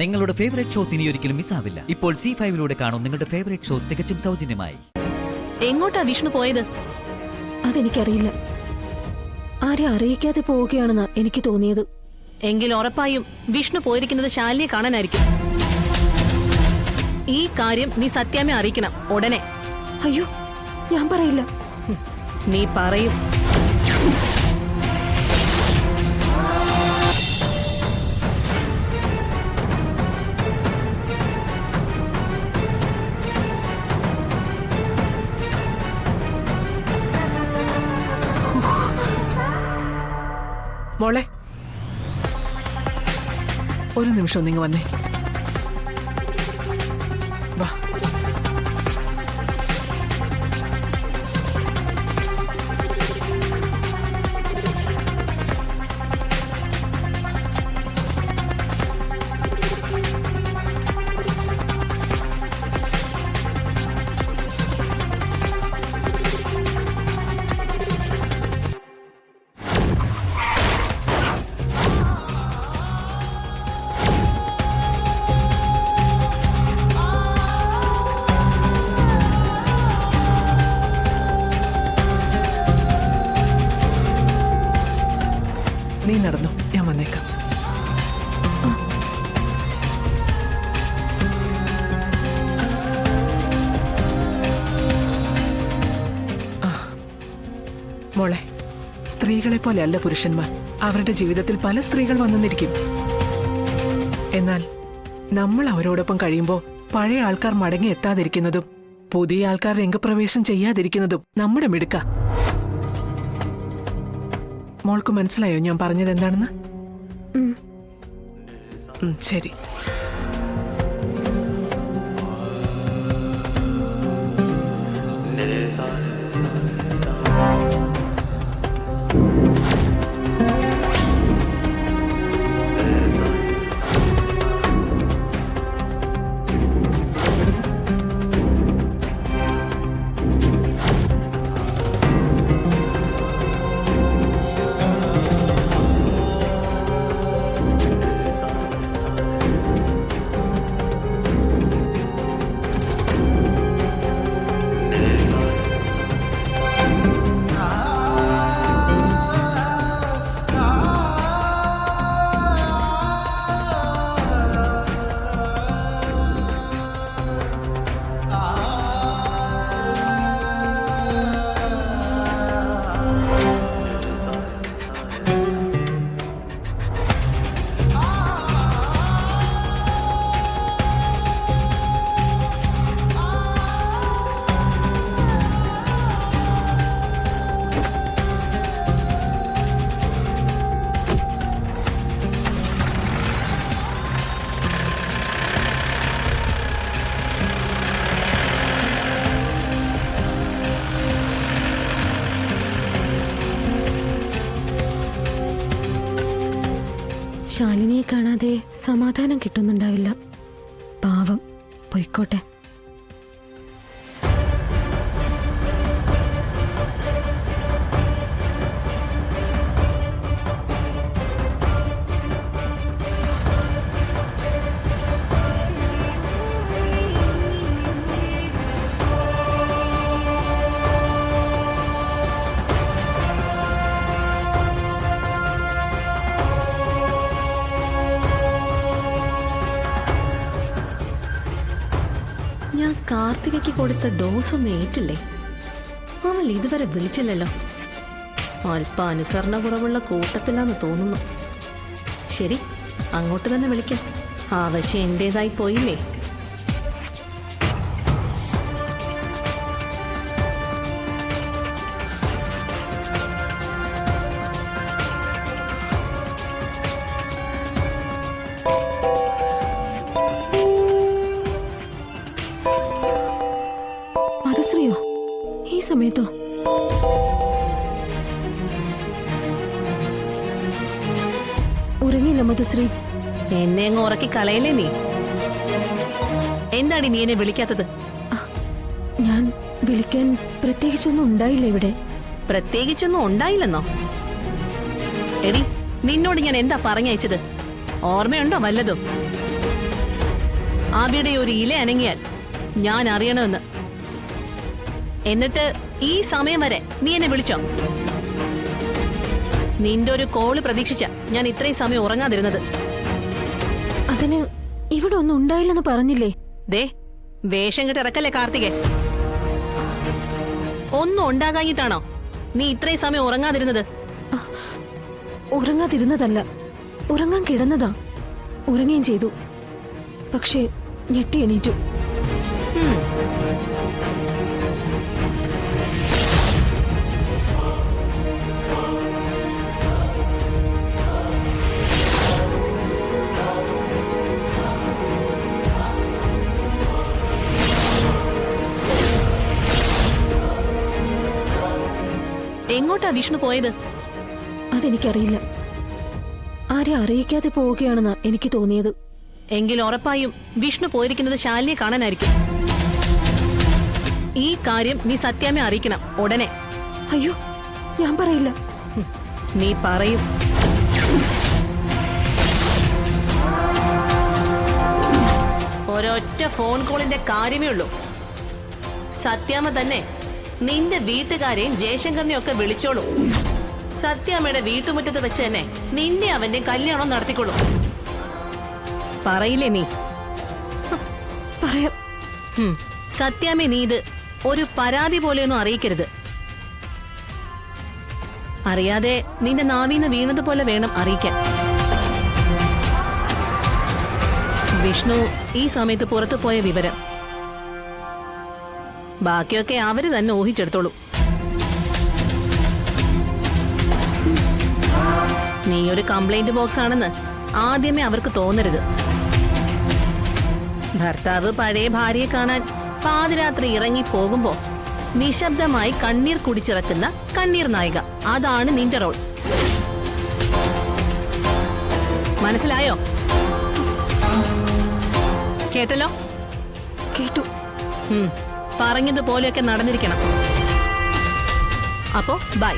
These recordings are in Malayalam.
നിങ്ങളുടെ ഫേവറേറ്റ് ഷോസ് ഇനി ഒരിക്കലും മിസ്സാവില്ല. ഇപ്പോൾ C5 കാണും നിങ്ങളുടെ ഫേവറേറ്റ് ഷോസ് തികച്ചും സൗജന്യമായി. എങ്ങോട്ടാ വിഷ്ണു പോയത്? അതെനിക്കറിയില്ല. ആരെ അറിയിക്കാതെ പോവുകയാണെന്നാ എനിക്ക് തോന്നിയത്. എങ്കിൽ ഉറപ്പായും വിഷ്ണു പോയിരിക്കുന്നത് ശാലിനിയെ കാണാനായിരിക്കും. ഈ കാര്യം നീ സത്യാമ്മയെ അറിയിക്കണം ഉടനെ. അയ്യോ, ഞാൻ പറയില്ല. നീ പറയും. മോളെ, ഒരു നിമിഷം നിങ്ങൾ വന്നേ. വാ. നീ നടന്നു, ഞാൻ വന്നേക്കാം. മോളെ, സ്ത്രീകളെ പോലെയല്ല പുരുഷന്മാർ. അവരുടെ ജീവിതത്തിൽ പല സ്ത്രീകൾ വന്നെന്നിരിക്കും. എന്നാൽ നമ്മൾ അവരോടൊപ്പം കഴിയുമ്പോൾ പഴയ ആൾക്കാർ മടങ്ങി എത്താതിരിക്കുന്നതും പുതിയ ആൾക്കാർ രംഗപ്രവേശം ചെയ്യാതിരിക്കുന്നതും നമ്മുടെ മിടുക്ക. മോൾക്ക് മനസ്സിലായോ ഞാൻ പറഞ്ഞത് എന്താണെന്ന്? ശരി. ശാലിനിയെ കാണാതെ സമാധാനം കിട്ടുന്നുണ്ടാവില്ല. പാവം, പൊയ്ക്കോട്ടെ. ഞാൻ കാർത്തികയ്ക്ക് കൊടുത്ത ഡോസ് ഒന്നും ഏറ്റില്ലേ? അവൾ ഇതുവരെ വിളിച്ചില്ലല്ലോ. അല്പ അനുസരണ കുറവുള്ള കൂട്ടത്തിലാന്ന് തോന്നുന്നു. ശരി, അങ്ങോട്ട് തന്നെ വിളിക്കാം. ആവശ്യം എന്റേതായി പോയില്ലേ? മധുശ്രീയോ? ഈ സമയത്തോ? ഉറങ്ങിയില്ല മധുശ്രീ? എന്നെ അങ്ങ് ഉറക്കി കളയല്ലേ നീ? എന്താടി നീ എന്നെ വിളിക്കാത്തത്? ഞാൻ വിളിക്കാൻ പ്രത്യേകിച്ചൊന്നും ഉണ്ടായില്ല ഇവിടെ. പ്രത്യേകിച്ചൊന്നും ഉണ്ടായില്ലെന്നോ? എടി, നിന്നോട് ഞാൻ എന്താ പറഞ്ഞയച്ചത്? ഓർമ്മയുണ്ടോ വല്ലതും? അവിടെ ഒരു ഇല അനങ്ങിയാൽ ഞാൻ അറിയണമെന്ന്. എന്നിട്ട് ഈ സമയം വരെ നീ എന്നെ വിളിച്ചോ? നിന്റെ ഒരു കോള് പ്രതീക്ഷിച്ച ഞാൻ ഇത്രയും സമയം ഉറങ്ങാതിരുന്നത്. അതിന് ഇവിടെ ഒന്നും ഉണ്ടായില്ലെന്ന് പറഞ്ഞില്ലേ? ദേ, വേഷം കെട്ട് ഇറക്കല്ലേ കാർത്തികേ. ഒന്നും ഉണ്ടാകാഞ്ഞിട്ടാണോ നീ ഇത്രയും സമയം ഉറങ്ങാതിരുന്നത്? ഉറങ്ങാതിരുന്നതല്ല, ഉറങ്ങാൻ കിടന്നതാ. ഉറങ്ങുകയും ചെയ്തു, പക്ഷേ ഞെട്ടി എണീറ്റു. എങ്ങോട്ടാ വിഷ്ണു പോയത്? അതെനിക്കറിയില്ല. ആരെ അറിയിക്കാതെ പോവുകയാണെന്നാ എനിക്ക് തോന്നിയത്. എങ്കിൽ ഉറപ്പായും വിഷ്ണു പോയിരിക്കുന്നത് ശാലിനിയെ കാണാനായിരിക്കും. ഈ കാര്യം നീ സത്യാമ്മയെ അറിയിക്കണം ഉടനെ. അയ്യോ, ഞാൻ പറയില്ല. നീ പറയും. ഒരൊറ്റ ഫോൺ കോളിന്റെ കാര്യമേ ഉള്ളൂ. സത്യാമ്മ തന്നെ നിന്റെ വീട്ടുകാരെയും ജയശങ്കറിനെയും ഒക്കെ വിളിച്ചോളൂ. സത്യാമ്മയുടെ വീട്ടുമുറ്റത്ത് വെച്ച് തന്നെ നിന്നെ അവന്റെ കല്യാണം നടത്തിക്കൊള്ളൂ. പറയില്ലേ നീ? പറയാം. സത്യാമ്മ നീ ഇത് ഒരു പരാതി പോലെയൊന്നും അറിയിക്കരുത്. അറിയാതെ നിന്റെ നാവീന്ന് വീണതുപോലെ വേണം അറിയിക്കാൻ. വിഷ്ണു ഈ സമയത്ത് പുറത്തു പോയ വിവരം ബാക്കിയൊക്കെ അവര് തന്നെ ഊഹിച്ചെടുത്തോളൂ. നീ ഒരു കംപ്ലൈന്റ് ബോക്സ് ആണെന്ന് ആദ്യമേ അവർക്ക് തോന്നരുത്. ഭർത്താവ് പഴയ ഭാര്യയെ കാണാൻ പാതിരാത്രി ഇറങ്ങി പോകുമ്പോ നിശബ്ദമായി കണ്ണീർ കുടിച്ചിറക്കുന്ന കണ്ണീർ നായിക, അതാണ് നിന്റെ റോൾ. മനസ്സിലായോ? കേട്ടല്ലോ? കേട്ടു. പറഞ്ഞതുപോലെയൊക്കെ നടന്നിരിക്കണം. അപ്പോ ബൈ.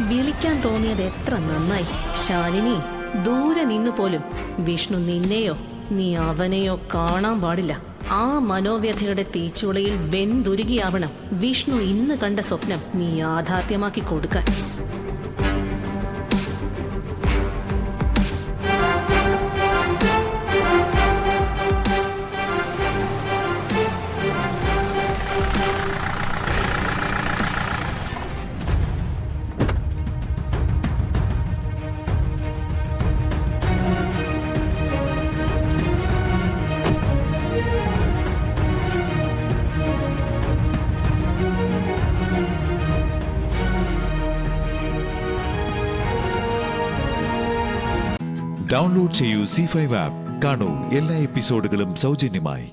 വിളിക്കാൻ തോന്നിയത് എത്ര നന്നായി. ശാലിനി, ദൂരെ നിന്നു പോലും വിഷ്ണു നിന്നെയോ നീ അവനെയോ കാണാൻ പാടില്ല. ആ മനോവ്യഥയുടെ തീച്ചുളയിൽ വെന്തുരുകിയാവണം വിഷ്ണു ഇന്ന് കണ്ട സ്വപ്നം നീ യാഥാർത്ഥ്യമാക്കി കൊടുക്കാൻ. ഡൗൺലോഡ് ചെയ്യൂ C5 ആപ്പ്. കാണൂ എല്ലാ എപ്പിസോഡുകളും സൗജന്യമായി.